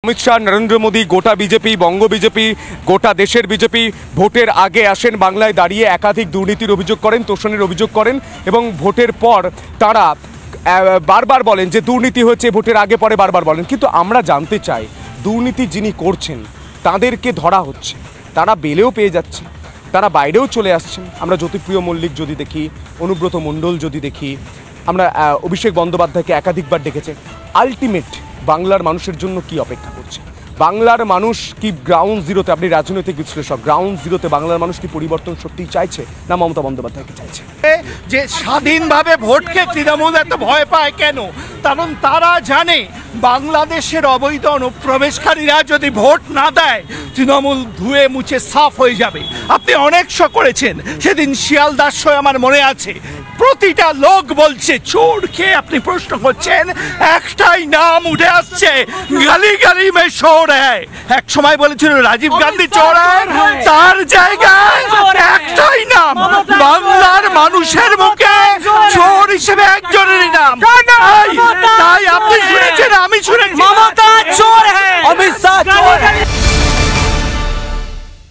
अमित शाह नरेंद्र मोदी गोटा बीजेपी बंग बीजेपी गोटा देशेर बीजेपी भोटेर आगे आसेन बांगलाय दाड़िये एकाधिक दुर्नीतिर अभियोग करें तोषणेर अभियोग करें एवं भोटेर पर तारा बारबार बोलें जे दुर्नीति होच्छे भोटेर आगे परे बारबार बोलें किन्तु आमरा जानते चाই दुर्नीति जिनि करছেন तादेরকে धरा होच्छे तारा बेलेও পেয়ে যাচ্ছে तारा বাইরেও চলে আসছেন আমরা জ্যোতিপ্রিয় মল্লিক যদি দেখি অনুব্রত মণ্ডল যদি দেখি আমরা অভিষেক বন্দ্যোপাধ্যায়কে একাধিকবার ডেকেছে আলটিমেট বাংলার মানুষের জন্য কি অপেক্ষা করছে বাংলার মানুষ কি গ্রাউন্ড জিরোতে আপনি রাজনৈতিক বিশ্লেষক গ্রাউন্ড জিরোতে বাংলার মানুষ কি পরিবর্তন সত্যিই চাইছে না মমতা বন্দ্যোপাধ্যায়কে চাইছে যে স্বাধীনভাবে ভোটকে তৃণমূল এত ভয় পায় কেন কারণ তারা জানে বাংলাদেশের অবৈধ অনুপ্রবেশকারীরা যদি ভোট না দেয় তৃণমূল ধুয়ে মুছে সাফ হয়ে যাবে আপনি অনেক শো করেছেন সেদিন শিয়ালদাস শো আমার মনে আছে প্রতিটা লোক বলছে চোর খেয়ে আপনি প্রশ্ন করছেন একটাই নাম উঠে আসছে গলি গলি মে শোর হ্যায় এক সময় বলেছিল রাজীব গান্ধী চোর তার জায়গায় একটাই নাম বাংলার মানুষের মুখে